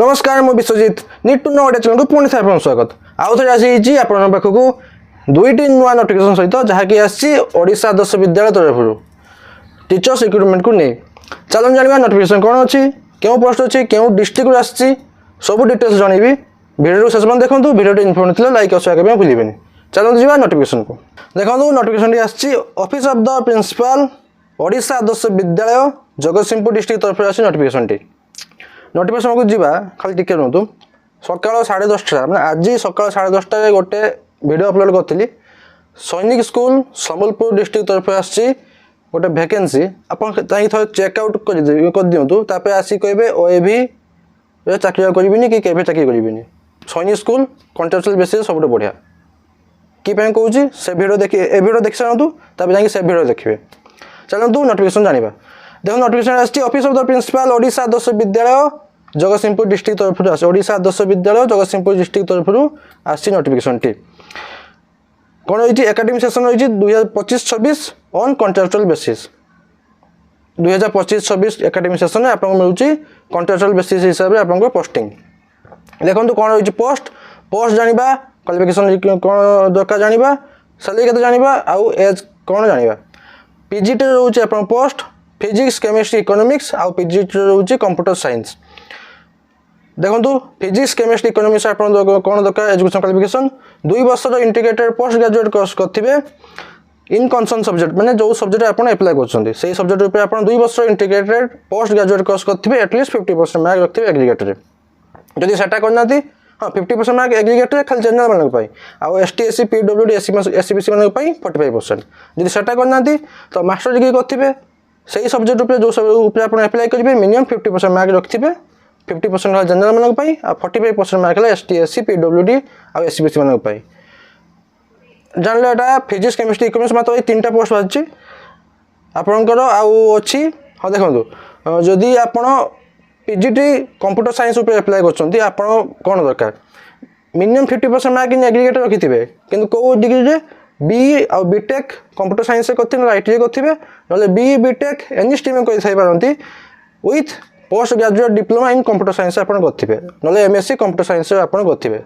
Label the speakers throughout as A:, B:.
A: नमस्कार मु Vishwajit need to know channel को पुणी थे स्वागत आउ थे आसी आप पाखक दुईटी नुआ नोटिफिकेशन सहित जहाँकि आशा आदर्श विद्यालय तरफ टीचर्स रिक्रुटमेंट को नहीं चलन जाना नोटिफिकेशन कौन अच्छी क्यों पोस्ट अच्छी क्यों डिस्ट्रिक्ट आसी सब डिटेल्स जनइबी भिडियो शेष में देखो भिडियो इनफर्मेटिव लाइक और शेयर करने भूलें चलते जावा नोटिफिकेशन को देखो नोटिफिकेशन आसी office of the principal Odisha Adarsha Vidyalaya Jagatsinghpur district तरफ आसी नोटिफिकेशन नोटिफिकेशन को जीवा खाली टिके रुहतु सकाल 10:30 मैं आज सकाल 10:30 गोटे वीडियो अपलोड करी सैनिक स्कूल संबलपुर डिस्ट्रिक्ट तरफ आसी गोटे वैकेंसी आप थे चेकआउट कर दिंतु तापर आसी कहे ओएवी चाकरी करी कि केवे चाकरी करी सैनिक स्कूल कॉन्ट्रैक्चुअल बेसिस सब बढ़िया कि कौन से भिडियो देखिए ए भिडियो देखी सारूँ तापर जा भिडियो देखिए चलतु नोटिफिकेशन जाना देखो नोटिफिकेशन आसी office of the principal Odisha Adarsha Vidyalaya Jagatsinghpur district तरफ आस ओडिशा आदर्श विद्यालय जगतसिंहपुर डिस्ट्रिक्ट तरफ आसी नोटिफिकेशन कौन रही एकाडेमिक सेशन रही 2025-26 on contractual basis 2025-26 academic session में आपको मिलूँ कॉन्ट्रैक्चुअल बेसिस हिसाब से आपको पोस्टिंग देखो कौन रही पोस्ट जाना क्वालिफिकेशन कौन दरकार जाना सैलरी के जाना आउ एज कौन जाना पीजीटी रोचे आप पोस्ट फिजिक्स केमिस्ट्री इकोनॉमिक्स आउ पीजीटी रोचे कंप्यूटर साइंस देखो फिजिक्स केमिस्ट्री इकोनॉमिक्स आप कौन दरकार एजुकेशन क्वालिफिकेशन 2 वर्ष इंटीग्रेटेड पोस्ट ग्रेजुएट कोर्स करेंगे इन कंसर्न सब्जेक्ट माने जो सब्जेक्ट आप एप्लाई कर सब्जेक्ट उपर आप 2 वर्ष इंटीग्रेटेड पोस्ट ग्रेजुएट कोर्स करेंगे एटलिस्ट 50% मार्क रखिए एग्रीगेटर जदि सेटा करना हाँ 50% मार्क एग्रीगेटर खाली जनरल मानी आउ एसटी एससी पीडब्ल्यूडी एससीबीसी मानी 45% जदि सेटा करना तो मास्टर डिग्री करेंगे से सब्जेक्ट उपर जो सब आप एप्लाई करेंगे मिनिमम 50% मार्क रखिए 50% जनरल मानक 45% मार्क है एसटी एससी पीडब्ल्यूडी आउ एससीबीसी मानक जानले एटा फिजिक्स केमिस्ट्री इकोनॉमिक्स मात्र 3टा पोस्ट बाजी आपणकर आउ अच्छी हाँ देखो जदि आप पीजीटी कंप्यूटर साइंस उपर एप्लाई कर कौन दरकार मिनिमम 50% मार्क इन एग्रीगेटर रखिथे कि कौ डिग्री बी आउ बीटेक कंप्यूटर साइंस करेंगे आईटीआई करेंगे ना बी बीटेक एनी स्ट्रीम करते with post graduate diploma in computer science आप करेंगे ना एमएससी कंप्यूटर साइंस आप करेंगे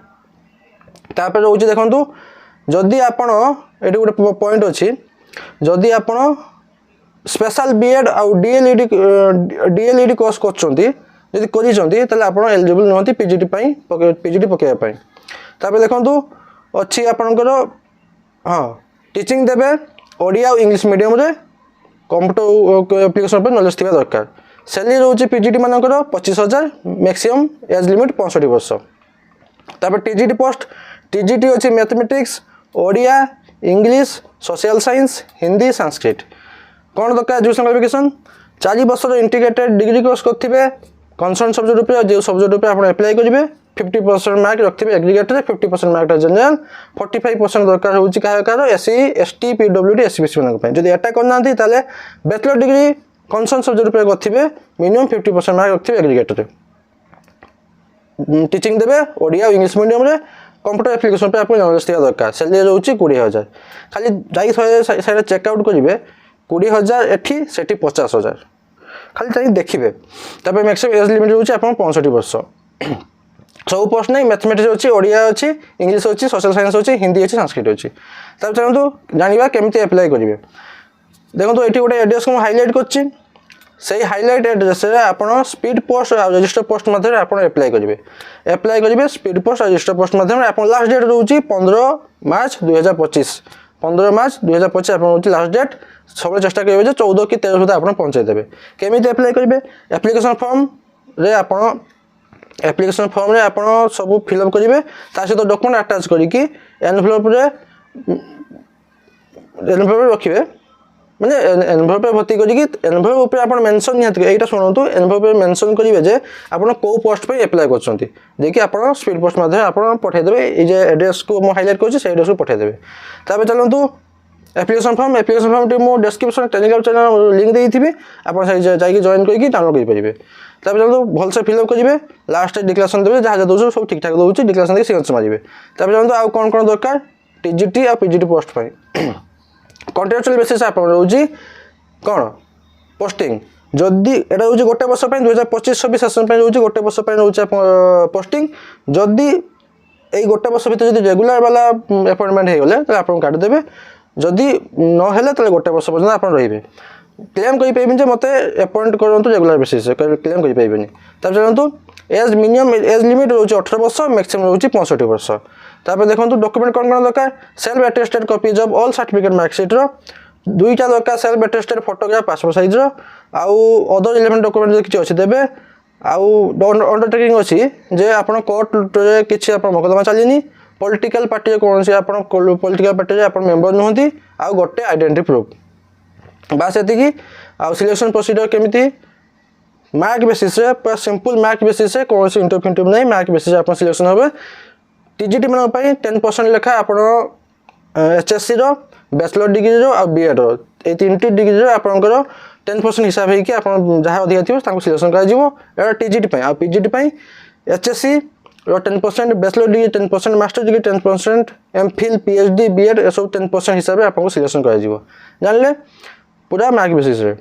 A: तापर रोच देखो जदि आपण ये गोटे पॉइंट अच्छी जदि आप स्पेशल बीएड आउ डीएलईडी कोर्स कर आप एलिजिबल नुहति पीजीटी पकाइवाई तापर देखो अच्छी आपणकर हाँ टीचिंग देवे ओडिया और इंग्लिश मीडियम रे कंप्यूटर एप्लिकेशन पर नॉलेज थी दरकार सैलरी रोचे पीजीटी मानकर 25,000 मैक्सिमम एज लिमिट 65 वर्ष तापर टीजीटी पोस्ट टीजीटी अच्छी mathematics Odia English social science Hindi Sanskrit कौन दरकार एजुकेशन क्वालिफिकेशन 4 वर्ष इंटीग्रेटेड डिग्री कोर्स करेंगे कंसर्न सब्जेक्ट उपर जो सब्जेक्ट उपर आप एप्लाई करेंगे 50% मार्क रखिए एग्रीगेटर 50% मार्क जनरल 45% दरकार होची कहा एससी एसटी पीडब्ल्यूडी एससीबीसी मानक जदि एटा करना बैचलर डिग्री कंसर्न सब्जेक्ट उपर करेंगे मिनिमम 50% मार्क रखिए एग्रीगेटर टीचिंग देवे ओडिया इंग्लिश मीडियम रे कंप्यूटर एप्लिकेशन पे आपको नॉलेज थी दरकार सैलरी रोचे 20,000 खाली जाई चेकआउट करेंगे 20,000 एठी सेठी 50,000 खाली चाहिए देखिए तापर मैक्सिमम एज लिमिट रोचे आप 65 वर्ष सब पोस्ट नहीं मैथमेटिक्स अच्छी ओडिया अच्छी इंग्लिश अच्छी सोशल साइंस अच्छी हिंदी अच्छी संस्कृत अच्छी तब चलते जाना केमी एप्लाई करेंगे देखो ये गोटे एड्रेस को हाइलाइट कर हाइलाइट एड्रेस आप स्पीड पोस्ट और रजिस्टर पोस्ट मध्य आप एप्लाई करेंगे स्पीड पोस्ट और रजिस्टर पोस्ट मध्य आप लास्ट डेट रोचे 15 मार्च 2025 15 मार्च 2025 आप लास्ट डेट सब चेष्टा करेंगे 14 कि 13 सुधा आप पहुँचाई देवे केमी एप्लाई करेंगे एप्लिकेशन फॉर्म रे आप एप्लिकेशन फॉर्म रे आप सब फिलअप करेंगे सहित डॉक्यूमेंट अटैच करके एनवेलप रखिए माने एनवेलप भर्ती करके एनवेलप उपर आप मेंशन निहाती एटा शुणु एनवेलप मेंशन करेंगे जे आप कौ पोस्ट पे एप्लाई करके आप स्पीड पोस्ट माध्यम आप पठेदेवे ये एड्रेस को मुझे हाइलाइट कर एड्रेस को पठेदेवे तापर चलतु एप्लिकेशन फॉर्म टी मुझे डिस्क्रिप्शन टेलीग्राम चैनल लिंक देती आप जाकि जॉइन करके डाउनलोड करेंगे तापर चलते भलसे फिलअप करेंगे लास्ट डिक्लेरेशन देवे जहाँ दौर सब ठीक ठाक दूसरी डिक्लेरेशन देकर सिग्नेचर मारे तापर चलते आउ कौन कौन दरकार टीजीटी और पीजीटी पोस्ट कॉन्ट्रैक्चुअल बेसिस आप रोचे कौन पोस्टिंग जदि एटा हूँ गोटे वर्ष 2025-26 सेसन रोचे गोटे वर्ष रोचे पोस्टिंग जदि यही गोटे वर्ष भर जो रेगुलर वाला अपॉइंटमेंट हो गले आप काटिदेवे जदि नहेले तो गोटे वर्ष पर्यटन आप रे क्लेम करें मत अपॉइंट करूँ रेगुलर बेसिस क्लेम करें तब चलतु एज मिनिमम एज लिमिट रोचे 18 वर्ष मैक्सिमम रोचे 65 वर्ष तापर देखो डॉक्यूमेंट कौन कौन दरकार self attested copies of all certificate marksheet दुईटा दरकार self attested photograph passport size आउ अदर रिलेवेंट डॉक्यूमेंट किसी अच्छी देवे आउ अंडरटेकिंग अच्छी जे आपन कोर्ट रे किसी आप मोकदमा चलनी पॉलिटिकल पार्टी कौन से आप पॉलिटिकल पार्टी आप मेंबर नुहति आउ गोटे आइडेंटिटी प्रूफ बास एति आउ सिलेक्शन प्रोसीजर केमिति मार्क बेसिस रे पूरा सिंपल मार्क बेसिस रे कौन से इंटरव्यू नहीं मार्क बेसिस आप सिलेक्शन हे टीजीटी मान 10% लेखा आप एचएससी रो बैचलर डिग्री रो आ बीएड रो ए तीनटी डिग्री रो आपनकर 10% हिसाब है कि आप जहाँ अधिका थी सिलेक्शन कर टीजीटी आ पीजीटी एचएससी रो 10% bachelor degree 10% master degree 10% MPhil PhD BEd ये सब 10% हिसाब से आपको सिलेक्शन कर जानले पूरा मार्क बेसिस रे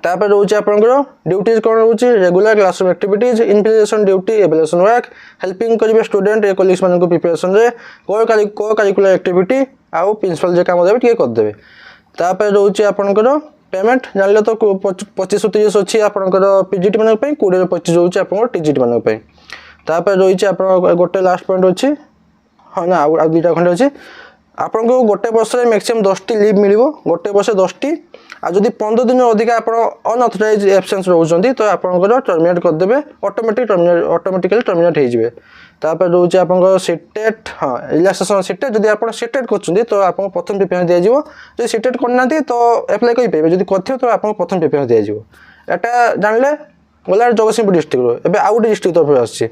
A: तापर रोचे आपनकर ड्यूटीज कौन रोचे regular classroom activities invigilation duty evaluation work helping करेंगे स्टूडेंट ए कलीग्स मान प्रिपरेशन रे को करिकुलर एक्टिविटी आउ प्रिंसिपल जे काम देवे टिके कर देवे तापर रोचे आपनकर पेमेंट जानले तो 25-30 अच्छी आपनकर पीजीटी मान 20-25 रोचे आपनकर टीजीटी मान तापर रोचे आप गोटे लास्ट पॉइंट अच्छी हाँ ना आ दुईटा खंडे अच्छी आपन को गोटे वर्ष मैक्सिमम 10टी लीव मिल गोटे वर्ष 10टी आदि 15 दिन अधिक आप अनअथराइज एब्सेंस रोचे तो आप टर्मिनेट करदे ऑटोमेटिकली टर्मिनेट होपर रोचे आप सीटेट हाँ रिलैक्सेशन सीटेट जब आप सीटेट कर तो आप प्रथम प्रिफरेंस दिज्व जो सीटेट करना तो एप्लाई करेंगे जब कर तो आपको प्रथम प्रिफरेंस दिज्व एटा जानले गला जगतसिंहपुर डिस्ट्रिक्ट एवं आउ गोटे डिस्ट्रिक्ट तरफ आसी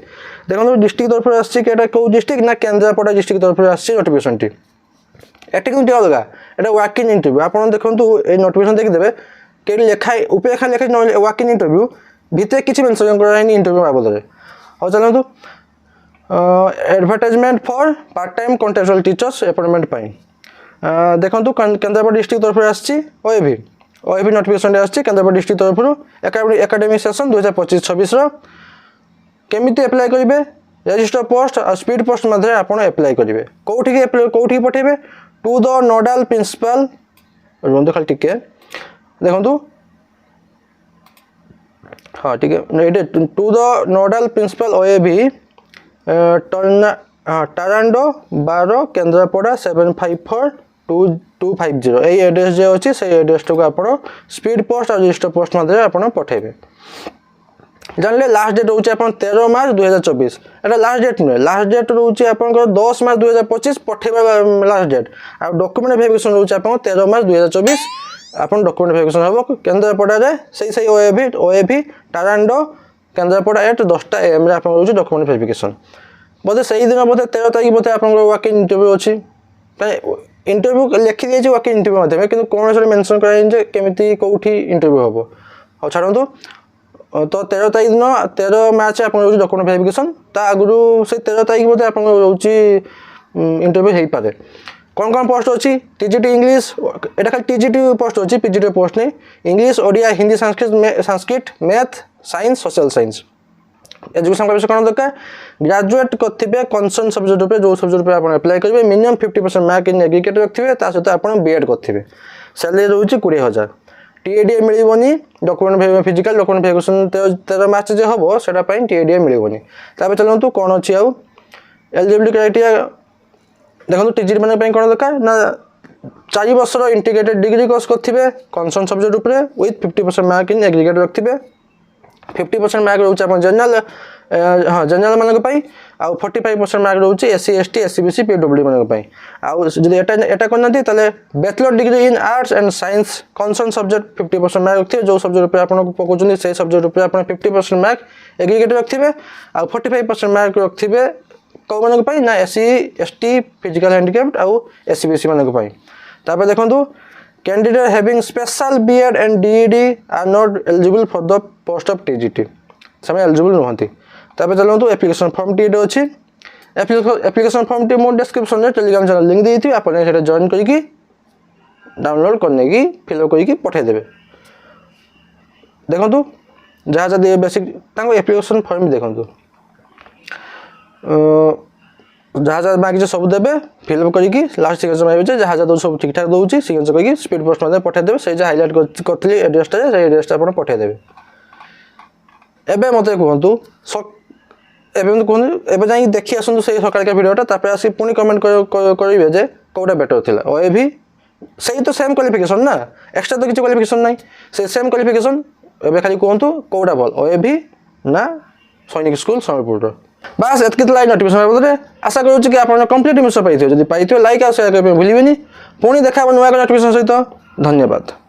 A: देखो डिस्ट्रिक्ट तरफ आसटा कौ डिस्ट्रिक्ट ना केन्द्रापड़ा डिस्ट्रिक्ट तरफ आसी नोटिफिकेशन एटी क्यों अलग एटा वाक इन इंटरव्यू आप देखो ये नोटिफिकेशन देखीदे कहीं लेखा उपरेखा लेखा ना वाक इन इंटरव्यू भितर किसी मेंशन करानी इंटरव्यू बाबद में हाँ चलतु advertisement for part time contractual teachers appointment देखो केन्द्रापड़ा डिस्ट्रिक्ट तरफ आसी ओएबी नोटिफिकेशन आसी केन्द्रापड़ा डिस्ट्रिक्ट तरफ एकाडेमिक सेशन 2025-26 केमिति अप्लाई करेंगे रजिस्टर पोस्ट और स्पीड पोस्ट मध्य आप अप्लाई करेंगे कौटी पठेबे टू द नोडाल प्रिंसिपल रुहतु खाली टिके देखु हाँ ठीक है to the nodal principal OAB टारांडो 12 केन्द्रापड़ा 754250 यही एड्रेस जो अच्छी से एड्रेस को आप स्पीड पोस्ट और रजिस्टर पोस्ट मध्य आप पठेबे जानले लास्ट डेट रोचे 13 मार्च 2024 एटा लास्ट डेट नुहे लास्ट डेट रोचे आप 10 मार्च 2025 पठेबा लास्ट डेट आ डॉक्यूमेंट वेरिफिकेशन रोचे आप 13 मार्च 2024 आप डॉक्यूमेंट वेरिफिकेशन हम केन्द्रापड़ा से ओएबी टारांडो केन्द्रापड़ा एट 10टा AM आप डॉक्यूमेंट वेरिफिकेशन बोधे से दिन बोधे 13 तारीख बोधे आप वाक इन इंटरव्यू अच्छी इंटरव्यू लिखी दिए वाक इन इंटरव्यू मध्य कि कौन से मेंशन कराए केमी कौटी इंटरव्यू हम हाँ छाड़ू तो 13 तारीख दिन 13 मार्च आप डॉक्यूमेंट वेरिफिकेशन आगु से 13 तारीख बोधे आप इंटरव्यू हो पाए कौन कौन पोस्ट अच्छी टीजीटी इंग्लिश एटा खाली टीजीटी पोस्ट अच्छी पीजीटी पोस्ट नहीं English Odia Hindi Sanskrit math science social science education qualification कौन दरकार ग्रेजुएट करेंगे कनसर्न सब्जेक्ट रूप जो सब्जेक्ट आप अप्लाई करेंगे मिनिमम 50% मार्क इन एग्रीगेट रखिए सहित आप बीएड करेंगे सैलरी रोचे 20,000 टीएडीए मिलनी डॉक्यूमेंट फिजिकल डॉक्यूमेंट वेरिफिकेशन 13 मार्च जो हम से टीएडीए मिलनी तापर चलतु कौन अच्छी आउ एलिजिबिलिटी क्राइटेरिया देखो टीजीटी मान कौन दरकार ना 4 वर्ष इंटीग्रेटेड डिग्री कोर्स करेंगे कनसर्न सब्जेक्ट रूप विथ 50% मार्क इन एग्रीगेट रखिए 50% मार्क रोचे आप जनरल हाँ जनरल मान आउ 45% मार्क रोचे SC ST SC BC PW मान आउे एटा करना bachelor degree in arts and science concern subject 50% mark रखिए जो सब्जेक्ट आप पकाउं से सब्जेक्ट रूप आप 50% मार्क एग्रीगेट रखिए आउ 45% मार्क रखिए कौ मान ना एससी एसटी फिजिकल हैंडिकैप्ड आउ एससी बीसी मान देखो candidate having special BEd and DEd are not eligible for the post of TGT से एलिजिबल नुहति तापर चलतु एप्लिकेशन फॉर्म टी अच्छी एप्लिकेशन फॉर्म टी मोर डिस्क्रिप्शन में टेलीग्राम चैनल लिंक देती आप जॉइन करके डाउनलोड करने की फिलअप करके पठेदेवे ଦେଖନ୍ତୁ ଯାହା ଯଦି ବେସିକ୍ ତାଙ୍କ ଆପ୍ଲିକେସନ୍ ଫର୍ମ ବି ଦେଖନ୍ତୁ ଯାହା ଯାହା ମାଗିছে ସବୁ ଦେବେ ଫିଲ୍ଅପ୍ କରିକି ଲାଷ୍ଟ ସିଗ୍ନେଚର୍ ମାରିବେ ଯେ ଯାହା ଯାହା ଦେଉଛି ସବୁ ଠିକ୍ ଠାକ୍ ଦେଉଛି ସିଗ୍ନେଚର୍ କରିକି ସ୍ପିଡ୍ ପୋଷ୍ଟ ମଧ୍ୟ ପଠାଇଦେବେ ସେଇ ଯାହା ହାଇଲାଇଟ୍ କରିଥିଲି ଆଡ୍ରେସଟା ସେଇ ଆଡ୍ରେସଟା ଆପଣ ପଠାଇଦେବେ ଏବେ ମୋତେ କୁହନ୍ତୁ ଏବେ ମୋତେ କୁହନ୍ତୁ ଏବେ ଯାଇକି ଦେଖି ଆସନ୍ତୁ ସେଇ ସକାଳିକା ଭିଡ଼ିଓଟା ତାପରେ ଆସି ପୁଣି କମେଣ୍ଟ କରିବେ ଯେ କେଉଁଟା ବେଟର୍ ଥିଲା OAV ସେଇ ତ ସେମ୍ କ୍ୱାଲିଫିକେସନ୍ ନା ଏକ୍ସଟ୍ରା ତ କିଛି କ୍ୱାଲିଫିକେସନ୍ ନାହିଁ ସେ ସେମ୍ କ୍ୱାଲିଫିକେସନ୍ ଏବେ ଖାଲି କୁହନ୍ତୁ କେଉଁଟା ଭଲ OAV ନା ସୈନିକ ସ୍କୁଲ ସମ୍ବଲପୁରର ବାସ୍ ଏତିକି ଥିଲା ନୋଟିଫିକେସନ୍ ବାବଦରେ ଆଶା କରୁଛି କି ଆପଣ କମ୍ପ୍ଲିଟ୍ ଜିନିଷ ପାଇଥିବେ ଯଦି ପାଇଥିବେ ଲାଇକ୍ ଆଉ ସେୟାର କରିବା ପାଇଁ ଭୁଲିବେନି ପୁଣି ଦେଖା ହେବ ନୂଆ ନୋଟିଫିକେସନ୍ ସହିତ ଧନ୍ୟବାଦ।